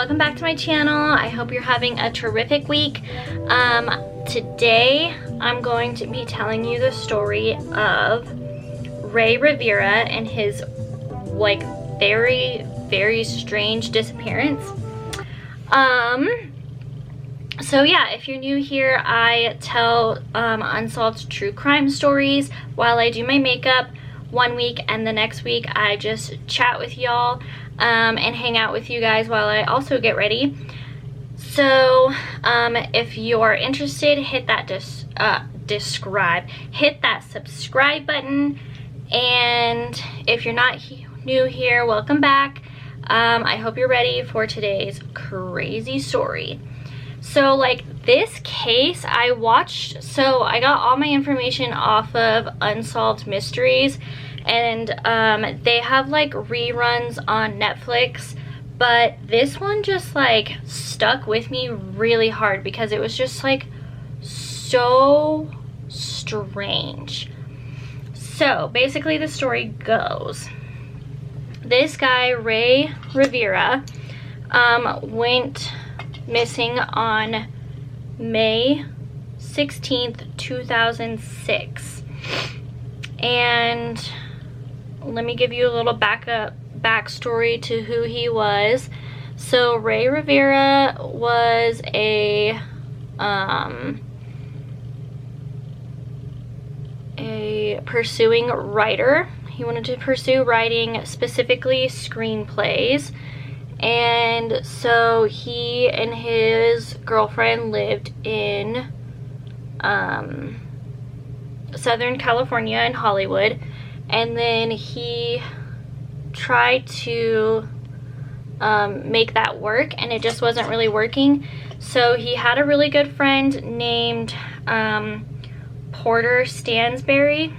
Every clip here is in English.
welcome back to my channel. I hope you're having a terrific week. Today I'm going to be telling you the story of Rey Rivera and his like very strange disappearance. So yeah, if you're new here, I tell unsolved true crime stories while I do my makeup. One week and the next week I just chat with y'all and hang out with you guys while I also get ready. So if you're interested, hit that hit that subscribe button, and if you're not new here, welcome back. I hope you're ready for today's crazy story. So like this case I watched, so I got all my information off of Unsolved Mysteries, and they have like reruns on Netflix, but this one just like stuck with me really hard because it was just like so strange. So basically the story goes, this guy Rey Rivera went missing on May 16th, 2006. And let me give you a little backstory to who he was. So Rey Rivera was a pursuing writer. He wanted to pursue writing, specifically screenplays. And so he and his girlfriend lived in Southern California in Hollywood, and then he tried to make that work, and it just wasn't really working. So he had a really good friend named Porter Stansberry,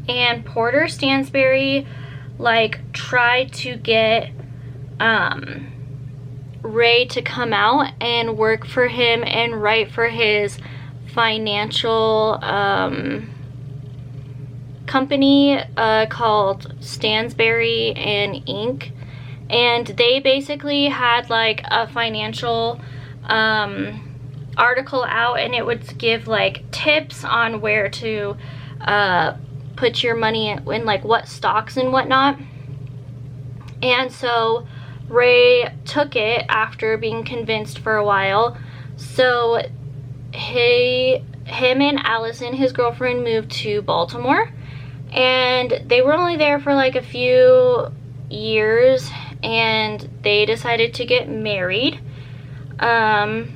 and Porter Stansberry like tried to get Rey to come out and work for him and write for his financial company called Stansberry and Inc. And they basically had like a financial article out, and it would give like tips on where to put your money in like what stocks and whatnot. And so Rey took it after being convinced for a while. So him and Allison, his girlfriend, moved to Baltimore, and they were only there for like a few years, and they decided to get married. So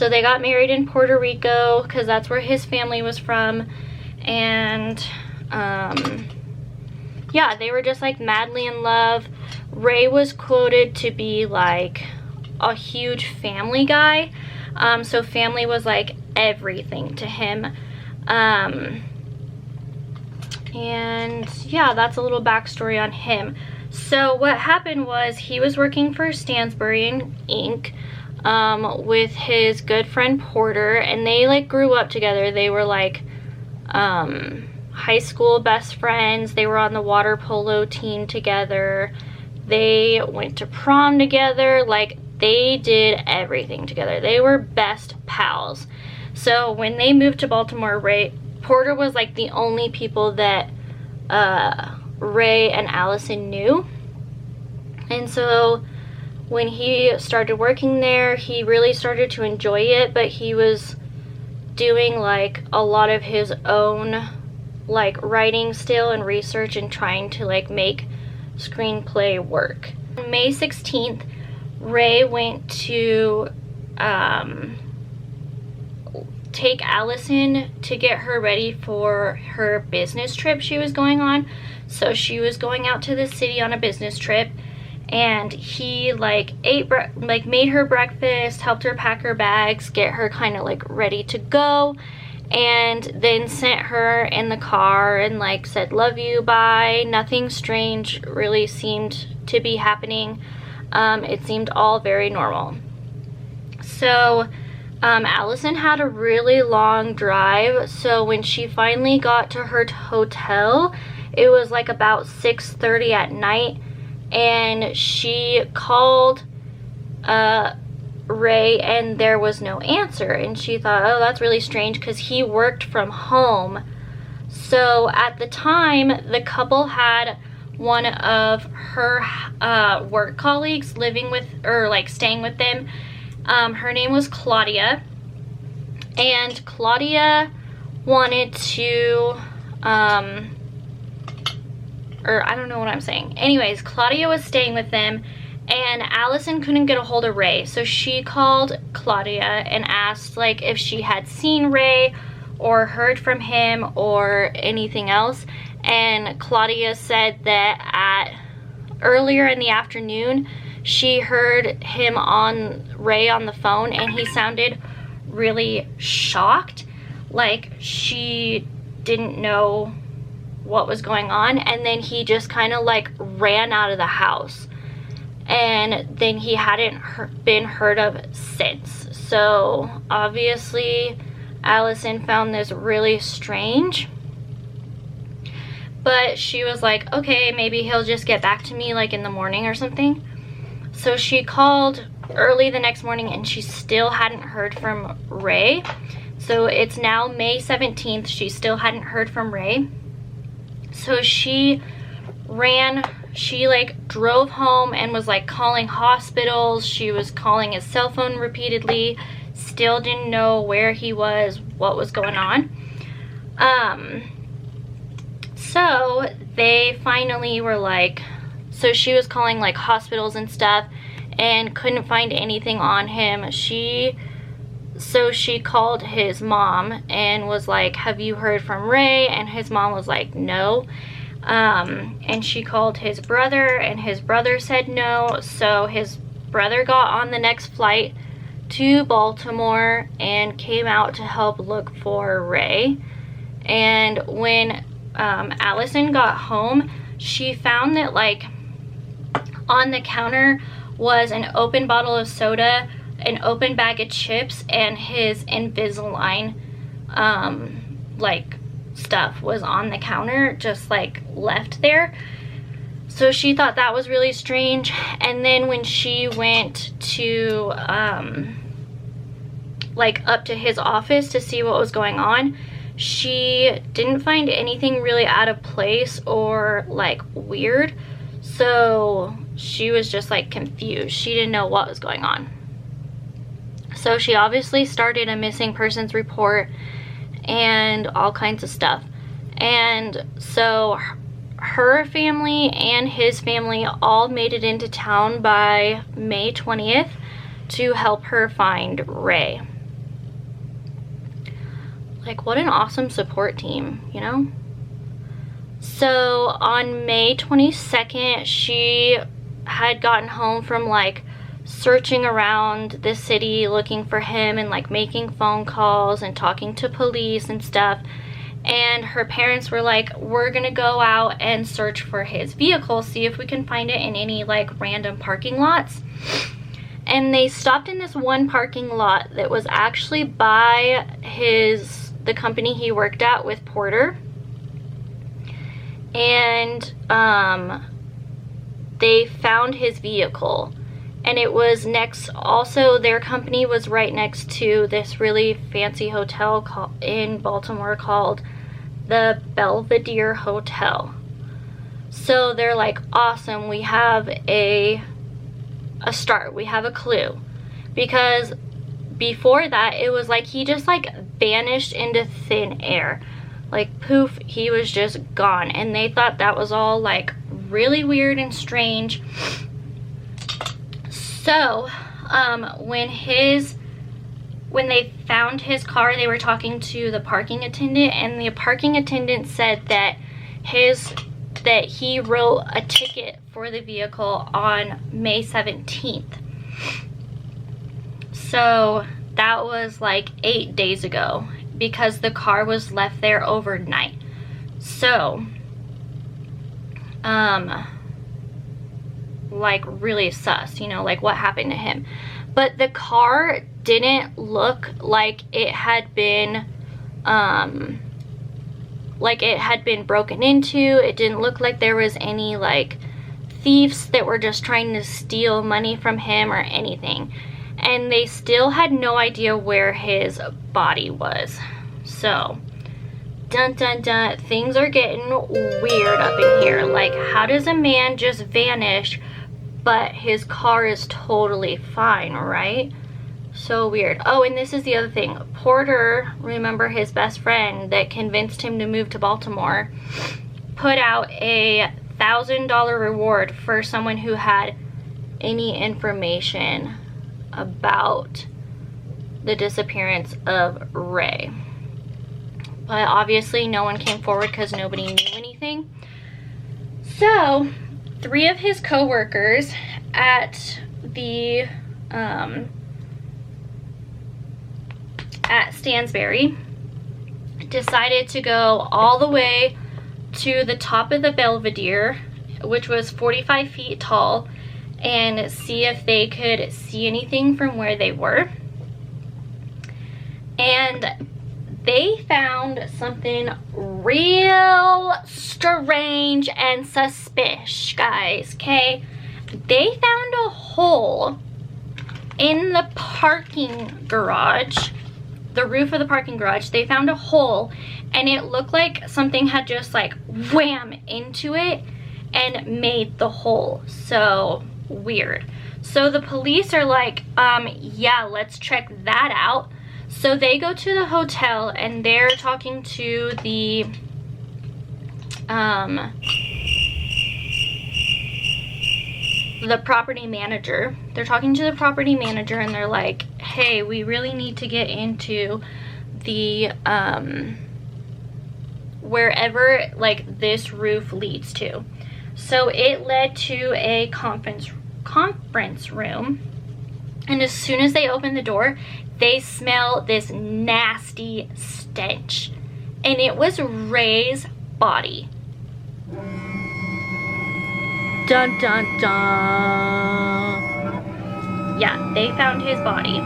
they got married in Puerto Rico because that's where his family was from, and yeah, they were just like madly in love. Rey was quoted to be like a huge family guy, so family was like everything to him. And yeah, that's a little backstory on him. So what happened was he was working for Stansberry Inc. With his good friend Porter, and they like grew up together. They were like high school best friends. They were on the water polo team together. They went to prom together. Like they did everything together. They were best pals. So when they moved to Baltimore, Porter was like the only people that Rey and Allison knew. And so when he started working there, he really started to enjoy it, but he was doing like a lot of his own like writing still and research and trying to like make screenplay work. On May 16th, Rey went to take Allison to get her ready for her business trip she was going on. So she was going out to the city on a business trip, and he like made her breakfast, helped her pack her bags, get her kind of like ready to go, and then sent her in the car and like said love you, bye. Nothing strange really seemed to be happening. It seemed all very normal. So Allison had a really long drive, so when she finally got to her hotel, it was like about 6:30 at night, and she called Ray, and there was no answer. And she thought, oh, that's really strange, because he worked from home. So at the time, the couple had one of her work colleagues living with, or like staying with them. Her name was Claudia, and Claudia wanted to, or I don't know what I'm saying. Anyways, Claudia was staying with them, and Allison couldn't get a hold of Ray. So she called Claudia and asked like if she had seen Ray or heard from him or anything else. And Claudia said that earlier in the afternoon, she heard Ray on the phone, and he sounded really shocked, like she didn't know what was going on. And then he just kind of like ran out of the house, and then he hadn't been heard of since. So obviously Allison found this really strange, but she was like, okay, maybe he'll just get back to me like in the morning or something. So she called early the next morning, and she still hadn't heard from Ray. So it's now May 17th. She still hadn't heard from Ray. So she like drove home and was like calling hospitals. She was calling his cell phone repeatedly. Still didn't know where he was, what was going on. So they finally were like, so she was calling like hospitals and stuff and couldn't find anything on him. So she called his mom and was like, have you heard from Ray? And his mom was like, no. And she called his brother, and his brother said no. So his brother got on the next flight to Baltimore and came out to help look for Ray. And when Allison got home, she found that like on the counter was an open bottle of soda, an open bag of chips, and his Invisalign like stuff was on the counter, just like left there. So she thought that was really strange. And then when she went to like up to his office to see what was going on, she didn't find anything really out of place or like weird. So she was just like confused. She didn't know what was going on. So she obviously started a missing persons report and all kinds of stuff. And so her family and his family all made it into town by May 20th to help her find Ray. Like, what an awesome support team, you know? So on May 22nd, she had gotten home from like searching around the city looking for him and like making phone calls and talking to police and stuff. And her parents were like, we're gonna go out and search for his vehicle, see if we can find it in any like random parking lots. And they stopped in this one parking lot that was actually by the company he worked at with Porter. And they found his vehicle, and it was next, also their company was right next to this really fancy hotel in Baltimore called the Belvedere Hotel. So they're like, awesome, we have a start, we have a clue. Because before that, it was like he just like vanished into thin air. Like poof, he was just gone. And they thought that was all like really weird and strange. So when they found his car, they were talking to the parking attendant, and the parking attendant said that he wrote a ticket for the vehicle on May 17th. So that was like 8 days ago, because the car was left there overnight. So like really sus, you know, like what happened to him. But the car didn't look like it had been broken into. It didn't look like there was any like thieves that were just trying to steal money from him or anything. And they still had no idea where his body was. So, dun dun dun, things are getting weird up in here. Like, how does a man just vanish, but his car is totally fine, right? So weird. Oh, and this is the other thing. Porter, remember his best friend that convinced him to move to Baltimore, put out a $1,000 reward for someone who had any information about the disappearance of Rey. But obviously no one came forward because nobody knew anything. So 3 of his co-workers at the at Stansbury decided to go all the way to the top of the Belvedere, which was 45 feet tall, and see if they could see anything from where they were. And they found something real strange and suspicious, guys, okay? They found a hole in the parking garage, the roof of the parking garage. They found a hole, and it looked like something had just like wham into it and made the hole. So weird. So the police are like, yeah, let's check that out. So they go to the hotel and they're talking to the property manager. They're talking to the property manager and they're like, hey, we really need to get into the wherever like this roof leads to. So it led to a conference room, and as soon as they open the door, they smell this nasty stench, and it was Rey's body. Dun dun dun. Yeah, they found his body.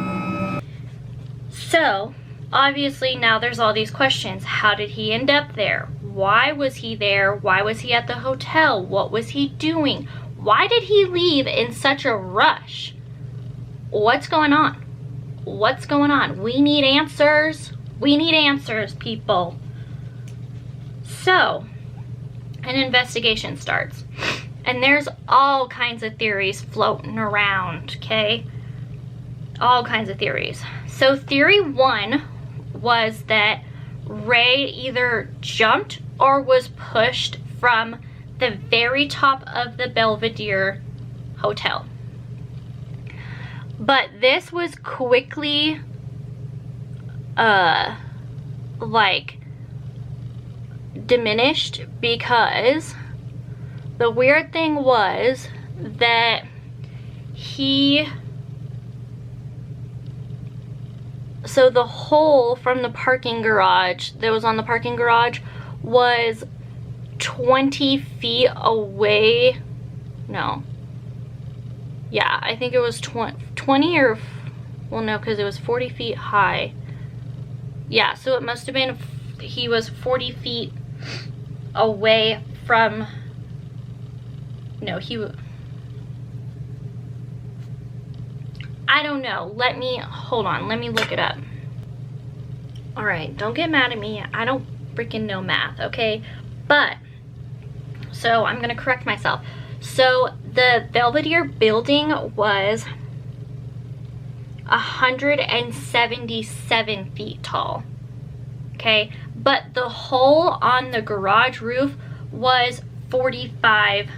So obviously now there's all these questions. How did he end up there? Why was he there? Why was he at the hotel? What was he doing? Why did he leave in such a rush? What's going on? What's going on? We need answers. We need answers, people. So, an investigation starts. And there's all kinds of theories floating around, okay? All kinds of theories. So theory 1 was that Rey either jumped or was pushed from the very top of the Belvedere Hotel. But this was quickly, like, diminished, because the weird thing was that so the hole from the parking garage that was on the parking garage was 20 feet away. No. Yeah, I think it was 20 or, well, no, because it was 40 feet high. Yeah, so it must have been, he was 40 feet away from, no, I don't know. Hold on, let me look it up. All right, don't get mad at me. I don't freaking know math, okay? But, so I'm gonna correct myself. So the Belvedere building was 177 feet tall, okay? But the hole on the garage roof was 45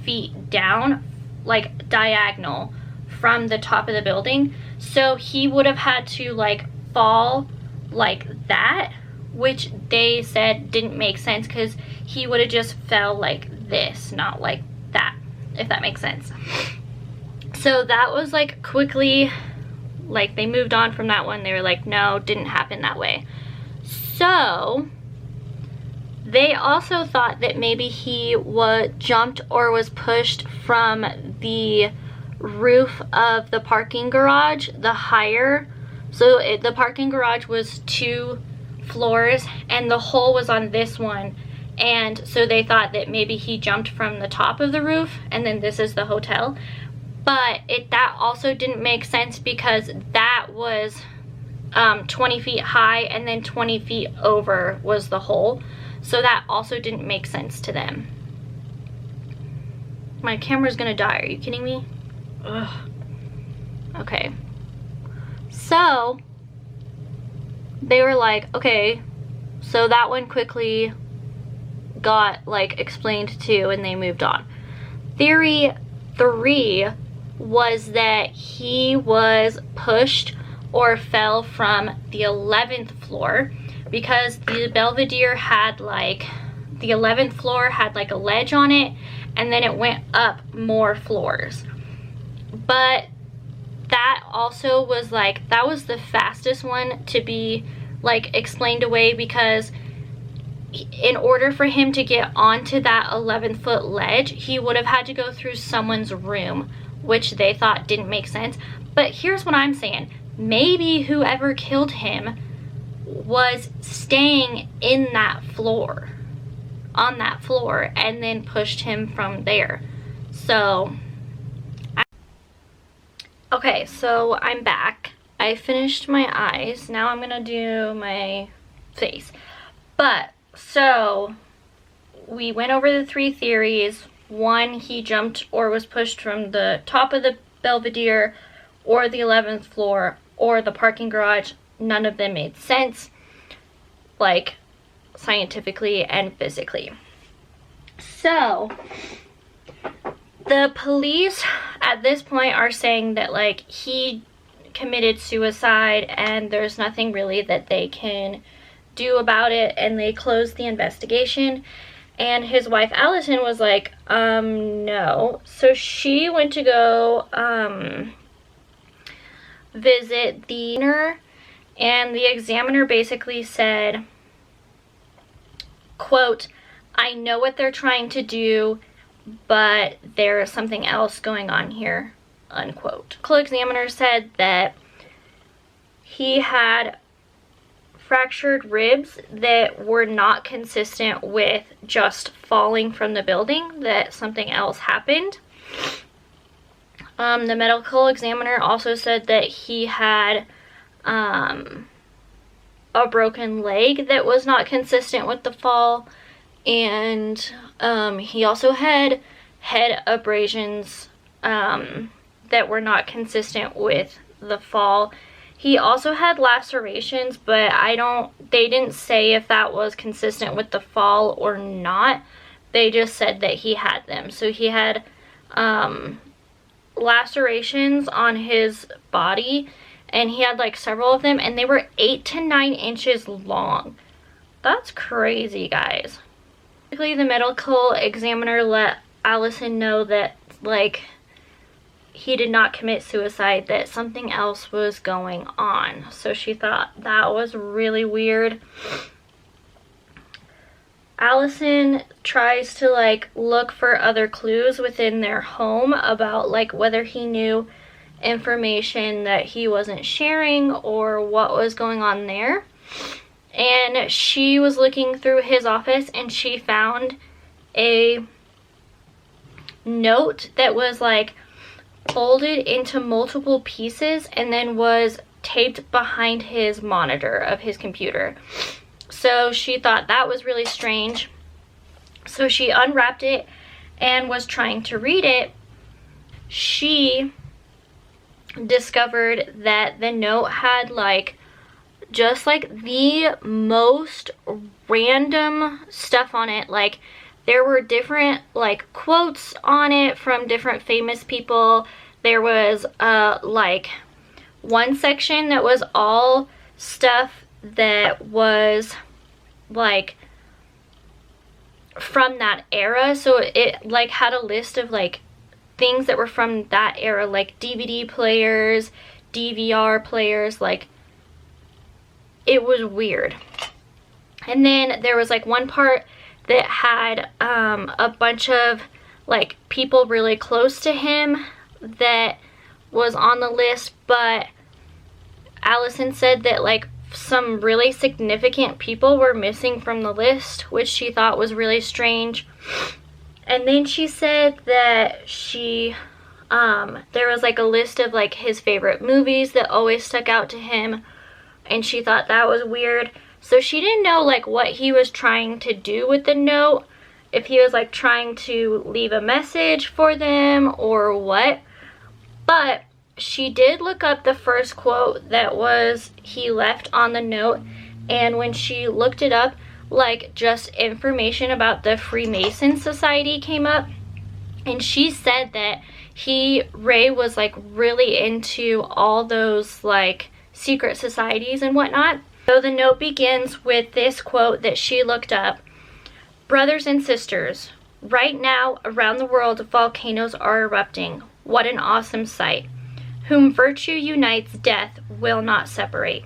feet down, like diagonal from the top of the building. So he would have had to like fall like that, which they said didn't make sense because he would have just fell like this, not like that, if that makes sense. So that was like quickly, like they moved on from that one. They were like, no, didn't happen that way. So they also thought that maybe he jumped or was pushed from the roof of the parking garage, the higher. So the parking garage was 2 floors and the hole was on this one, And so they thought that maybe he jumped from the top of the roof and then this is the hotel. But that also didn't make sense because that was 20 feet high and then 20 feet over was the hole. So that also didn't make sense to them. My camera's gonna die, are you kidding me? Ugh. Okay. So they were like, okay, so that one quickly got like explained to and they moved on. Theory 3 was that he was pushed or fell from the 11th floor because the Belvedere had like, the 11th floor had like a ledge on it and then it went up more floors. But that also was like, that was the fastest one to be like explained away because in order for him to get onto that 11-foot ledge, he would have had to go through someone's room, which they thought didn't make sense. But here's what I'm saying. Maybe whoever killed him was staying in that floor, on that floor, and then pushed him from there. So, okay, so I'm back. I finished my eyes. Now I'm gonna do my face. But, so, we went over the 3 theories. 1, he jumped or was pushed from the top of the Belvedere or the 11th floor or the parking garage. None of them made sense, like scientifically and physically. So the police at this point are saying that like he committed suicide and there's nothing really that they can do about it, and they closed the investigation. And his wife Allison was like, no. So she went to go visit the examiner, and the examiner basically said, quote, I know what they're trying to do, but there is something else going on here, unquote. The examiner said that he had fractured ribs that were not consistent with just falling from the building, that something else happened. The medical examiner also said that he had a broken leg that was not consistent with the fall, and he also had head abrasions that were not consistent with the fall. He also had lacerations, but they didn't say if that was consistent with the fall or not. They just said that he had them. So he had lacerations on his body, and he had like several of them, and they were 8 to 9 inches long. That's crazy, guys. Basically, the medical examiner let Allison know that like he did not commit suicide, that something else was going on. So she thought that was really weird. Allison tries to like look for other clues within their home about like whether he knew information that he wasn't sharing or what was going on there. And she was looking through his office and she found a note that was like folded into multiple pieces and then was taped behind his monitor of his computer. So she thought that was really strange. So she unwrapped it and was trying to read it. She discovered that the note had like just like the most random stuff on it. Like there were different like quotes on it from different famous people. There was like one section that was all stuff that was like from that era. So it like had a list of like things that were from that era, like DVD players, DVR players. Like it was weird. And then there was like one part that had a bunch of like people really close to him that was on the list, but Allison said that like some really significant people were missing from the list, which she thought was really strange. And then she said that there was like a list of like his favorite movies that always stuck out to him, and she thought that was weird. So she didn't know like what he was trying to do with the note, if he was like trying to leave a message for them or what. But she did look up the first quote that he left on the note, and when she looked it up, like just information about the Freemason Society came up, and she said that Ray was like really into all those like secret societies and whatnot. So the note begins with this quote that she looked up. Brothers and sisters, right now around the world volcanoes are erupting. What an awesome sight. Whom virtue unites, death will not separate.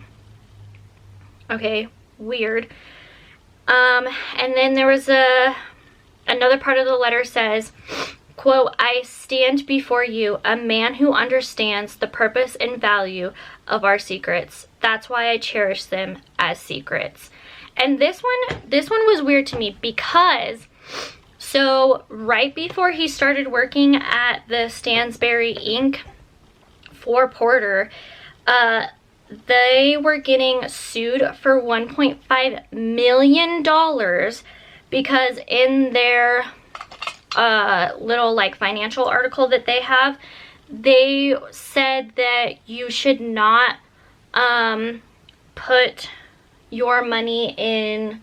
Okay, weird. And then there was another part of the letter says, quote, I stand before you, a man who understands the purpose and value of our secrets. That's why I cherish them as secrets. And this one was weird to me because, so right before he started working at the Stansberry Inc. for Porter, they were getting sued for $1.5 million because in their little like financial article that they have, they said that you should not put your money in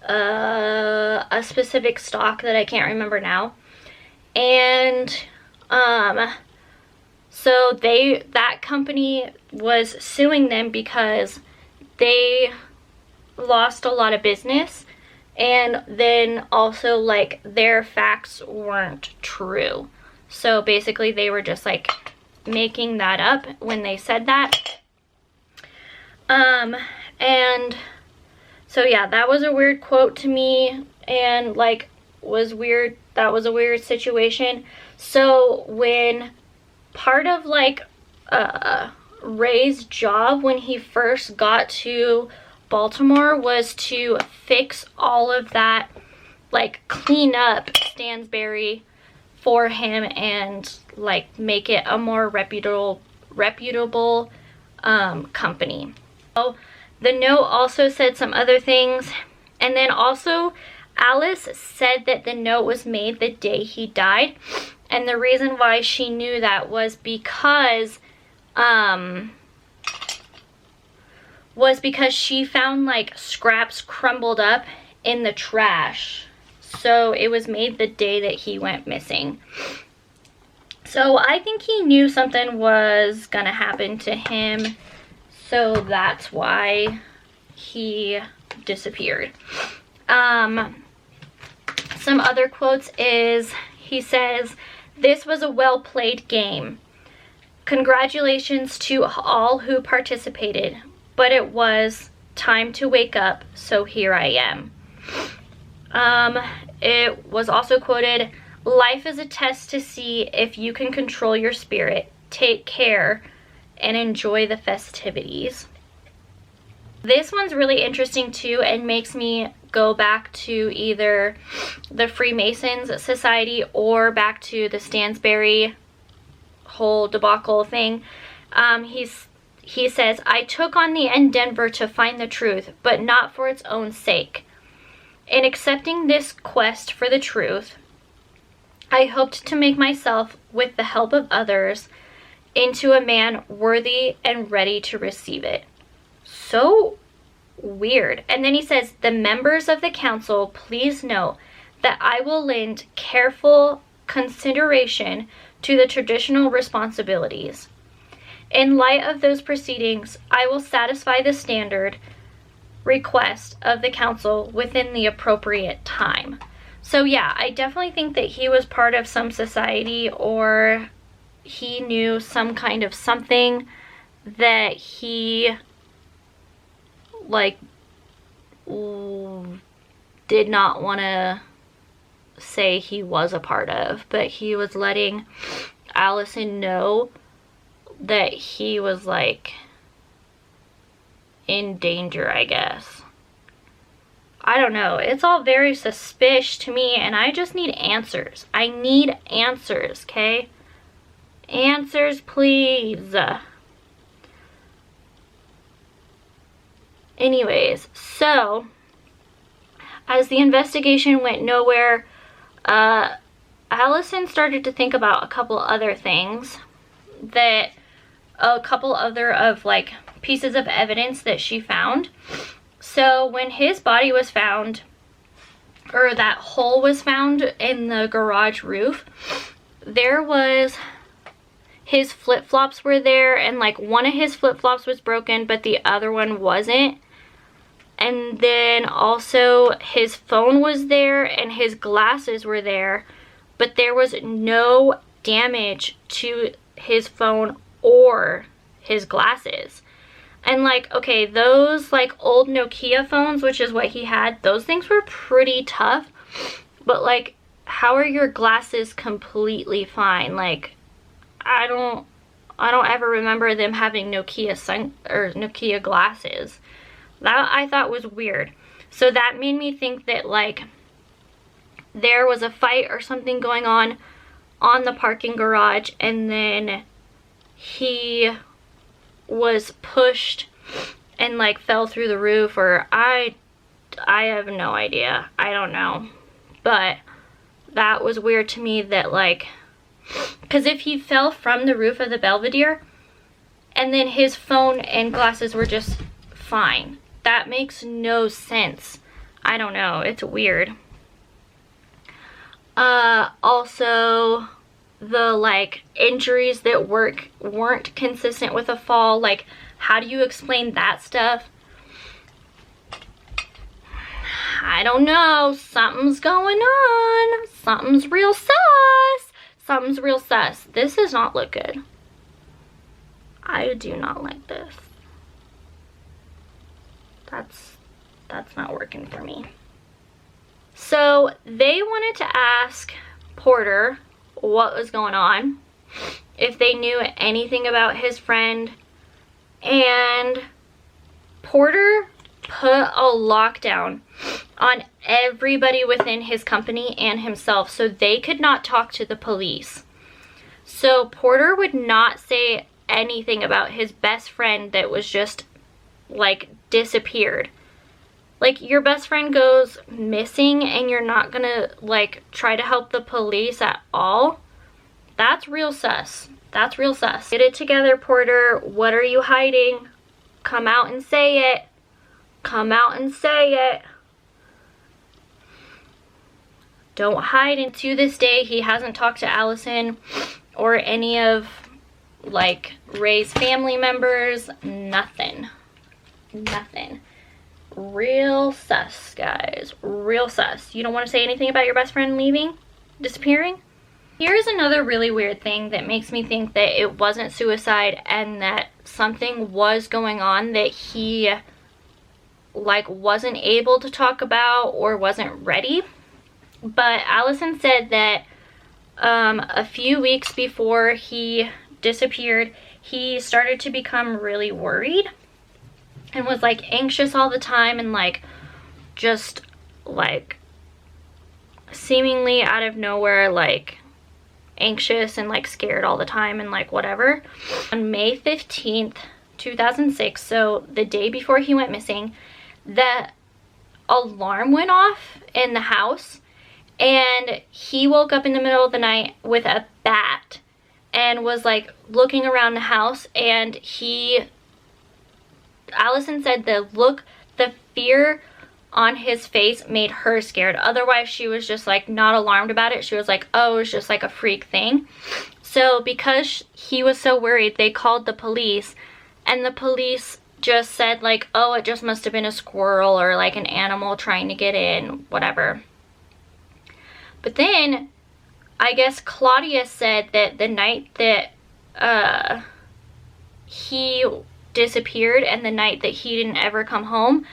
a specific stock that I can't remember now. And so that company was suing them because they lost a lot of business, and then also like their facts weren't true. So basically they were just like making that up when they said that. And so yeah, that was a weird quote to me, and like was weird. That was a weird situation. So when part of like Ray's job when he first got to Baltimore was to fix all of that, like clean up Stansberry for him and like make it a more reputable company. So the note also said some other things, and then also Alice said that the note was made the day he died, and the reason why she knew that was because she found like scraps crumbled up in the trash. So it was made the day that he went missing. So I think he knew something was gonna happen to him, so that's why he disappeared. Some other quotes is, he says, this was a well-played game. Congratulations to all who participated, but it was time to wake up, so here I am. It was also quoted, life is a test to see if you can control your spirit. Take care and enjoy the festivities. This one's really interesting too, and makes me go back to either the Freemasons Society or back to the Stansberry whole debacle thing. He says, I took on the endeavor to find the truth, but not for its own sake. In accepting this quest for the truth, I hoped to make myself, with the help of others, into a man worthy and ready to receive it. So weird. And then he says, the members of the council, please know that I will lend careful consideration to the traditional responsibilities. In light of those proceedings, I will satisfy the standard request of the council within the appropriate time. So yeah, I definitely think that he was part of some society, or he knew some kind of something that he like did not want to say he was a part of, but he was letting Allison know that he was like in danger, I guess. I don't know. It's all very suspicious to me, and I just need answers. I need answers, okay? Answers, please. Anyways, so as the investigation went nowhere, Allison started to think about a couple other things, that a couple other of like pieces of evidence that she found. So when his body was found, or that hole was found in the garage roof, there was, his flip-flops were there, and like one of his flip-flops was broken but the other one wasn't. And then also his phone was there and his glasses were there, but there was no damage to his phone or his glasses. And like, okay, those like old Nokia phones, which is what he had, those things were pretty tough. But like, how are your glasses completely fine? Like, I don't ever remember them having Nokia glasses. That I thought was weird. So that made me think that like there was a fight or something going on the parking garage, and then he was pushed and like fell through the roof, or I have no idea. I don't know. But that was weird to me, that like, because if he fell from the roof of the Belvedere and then his phone and glasses were just fine, that makes no sense. I don't know. It's weird. Also, the like injuries that weren't consistent with a fall. Like, how do you explain that stuff? I don't know. Something's going on. Something's real sus. Something's real sus. This does not look good. I do not like this. That's not working for me. So they wanted to ask Porter what was going on, if they knew anything about his friend, and Porter put a lockdown on everybody within his company and himself, so they could not talk to the police. So Porter would not say anything about his best friend that was just like disappeared. Like, your best friend goes missing and you're not gonna like try to help the police at all? That's real sus. That's real sus. Get it together, Porter. What are you hiding? Come out and say it. Come out and say it. Don't hide. And to this day, he hasn't talked to Allison or any of like Rey's family members. Nothing. Nothing. Real sus, guys. Real sus. You don't want to say anything about your best friend leaving? Disappearing? Here's another really weird thing that makes me think that it wasn't suicide and that something was going on that he like wasn't able to talk about or wasn't ready. But Allison said that a few weeks before he disappeared, he started to become really worried and was like anxious all the time, and like just like seemingly out of nowhere like anxious and like scared all the time and like whatever. On May 15th, 2006, so the day before he went missing, the alarm went off in the house and he woke up in the middle of the night with a bat and was like looking around the house, and Allison said the fear on his face made her scared. Otherwise, she was just like not alarmed about it. She was like, oh, it's just like a freak thing. So because he was so worried, they called the police, and the police just said like, oh, it just must have been a squirrel or like an animal trying to get in, whatever. But then I guess Claudia said that the night that he disappeared and the night that he didn't ever come home,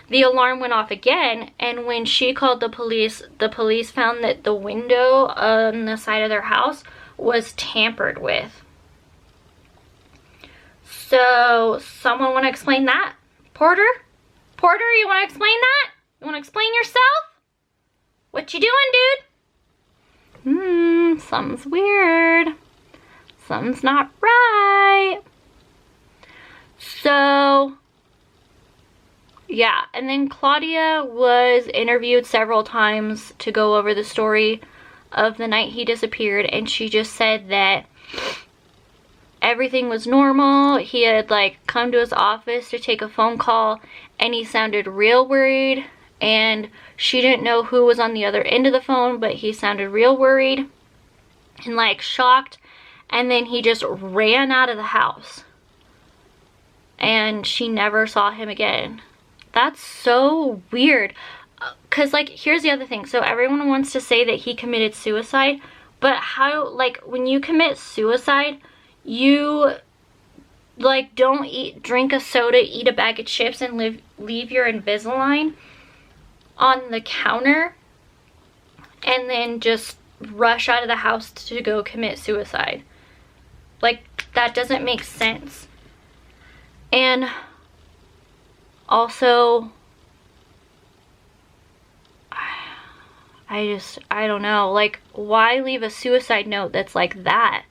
the alarm went off again, and when she called the police found that the window on the side of their house was tampered with. So someone want to explain that? Porter? Porter, you want to explain that? You want to explain yourself? What you doing, dude? Something's weird. Something's not right. So, yeah, and then Claudia was interviewed several times to go over the story of the night he disappeared, and she just said that everything was normal. He had like come to his office to take a phone call, and he sounded real worried, and she didn't know who was on the other end of the phone, but he sounded real worried and like shocked, and then he just ran out of the house, and she never saw him again. That's so weird. Because, like, here's the other thing. So everyone wants to say that he committed suicide, but how, like, when you commit suicide, you, like, don't drink a soda, eat a bag of chips, and leave your Invisalign on the counter, and then just rush out of the house to go commit suicide. Like, that doesn't make sense. And also, I don't know, like, why leave a suicide note that's like that?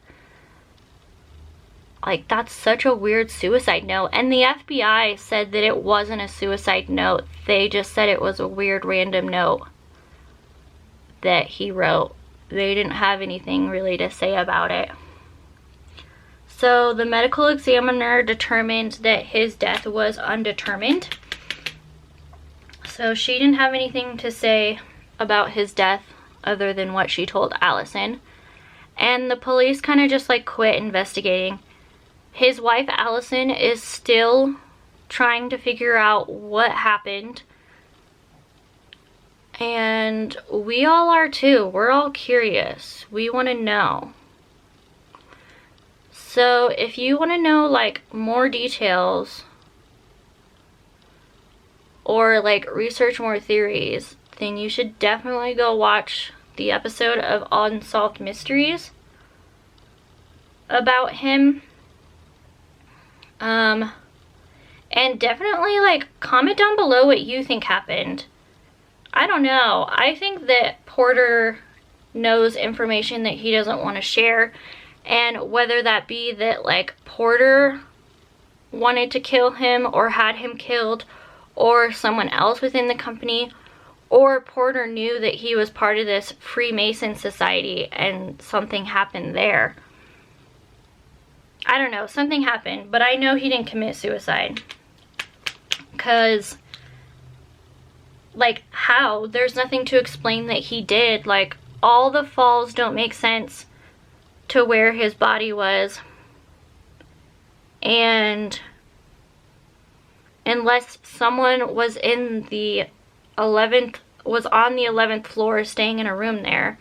Like, that's such a weird suicide note. And the FBI said that it wasn't a suicide note. They just said it was a weird random note that he wrote. They didn't have anything really to say about it. So the medical examiner determined that his death was undetermined. So she didn't have anything to say about his death other than what she told Allison. And the police kind of just like quit investigating. His wife Allison is still trying to figure out what happened. And we all are too. We're all curious. We want to know. So if you want to know like more details or like research more theories, then you should definitely go watch the episode of Unsolved Mysteries about him. And definitely like comment down below what you think happened. I don't know. I think that Porter knows information that he doesn't want to share. And whether that be that like Porter wanted to kill him or had him killed, or someone else within the company, or Porter knew that he was part of this Freemason society and something happened there. I don't know, something happened, but I know he didn't commit suicide. Because, like, how? There's nothing to explain that he did. Like, all the falls don't make sense to where his body was. And unless someone was in the 11th, was on the 11th floor staying in a room there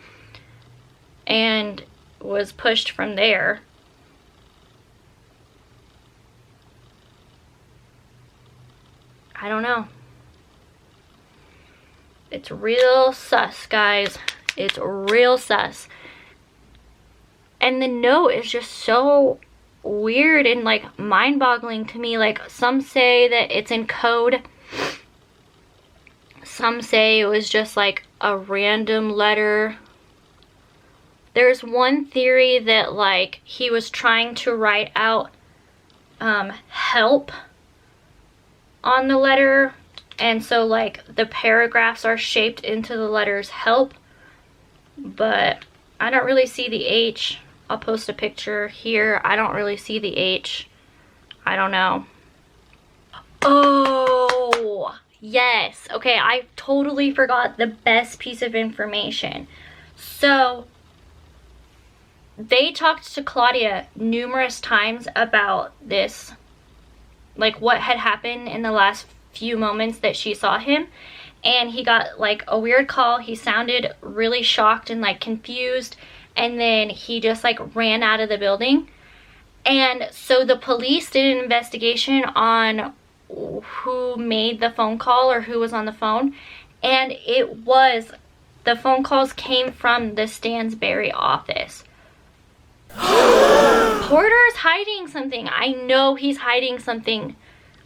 and was pushed from there. I don't know. It's real sus, guys. It's real sus. And the note is just so weird and like mind-boggling to me. Like, some say that it's in code. Some say it was just like a random letter. There's one theory that like he was trying to write out help on the letter, and so like the paragraphs are shaped into the letters help, but I don't really see the H. I'll post a picture here. I don't really see the H. I don't know. Oh, yes. Okay, I totally forgot the best piece of information. So they talked to Claudia numerous times about this, like what had happened in the last few moments that she saw him, and he got like a weird call. He sounded really shocked and like confused, and then he just like ran out of the building. And so the police did an investigation on who made the phone call or who was on the phone, and it was, the phone calls came from the Stansberry office. Porter's hiding something. I know he's hiding something.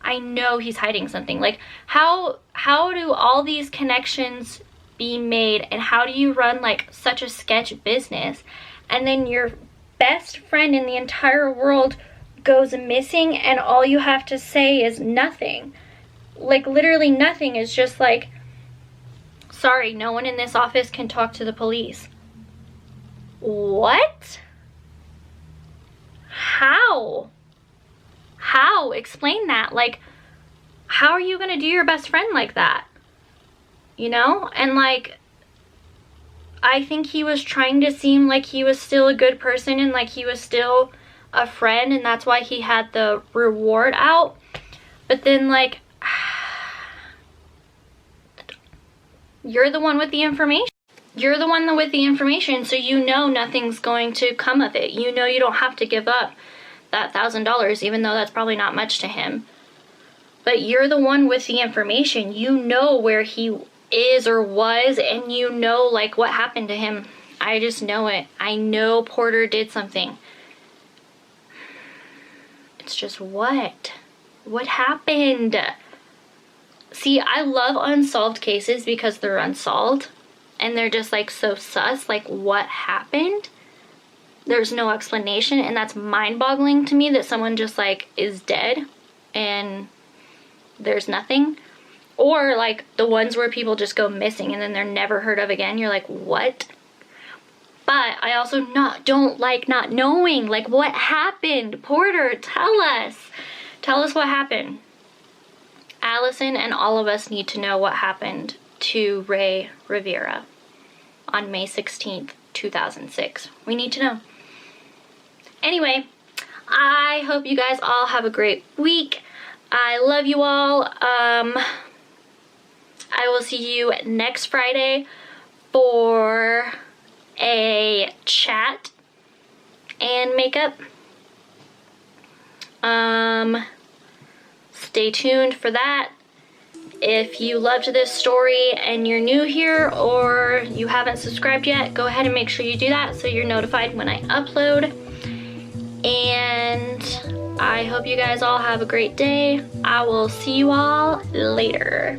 I know he's hiding something. Like, how do all these connections be made, and how do you run like such a sketch business, and then your best friend in the entire world goes missing and all you have to say is nothing? Like, literally nothing. Is just like, sorry, no one in this office can talk to the police. What? How? Explain that. Like, how are you gonna do your best friend like that? You know? And like, I think he was trying to seem like he was still a good person and like he was still a friend, and that's why he had the reward out. But then like, you're the one with the information. You're the one with the information, so you know nothing's going to come of it. You know you don't have to give up that $1,000, even though that's probably not much to him. But you're the one with the information. You know where he is or was, and you know like what happened to him. I just know it. I know Porter did something. It's just what? What happened? See, I love unsolved cases because they're unsolved and they're just like so sus. Like, what happened? There's no explanation, and that's mind-boggling to me that someone just like is dead and there's nothing. Or like the ones where people just go missing and then they're never heard of again. You're like, what? But I also don't like not knowing. Like, what happened? Porter, tell us. Tell us what happened. Allison and all of us need to know what happened to Rey Rivera on May 16th, 2006. We need to know. Anyway, I hope you guys all have a great week. I love you all. I will see you next Friday for a chat and makeup. Stay tuned for that. If you loved this story and you're new here or you haven't subscribed yet, go ahead and make sure you do that so you're notified when I upload. And I hope you guys all have a great day. I will see you all later.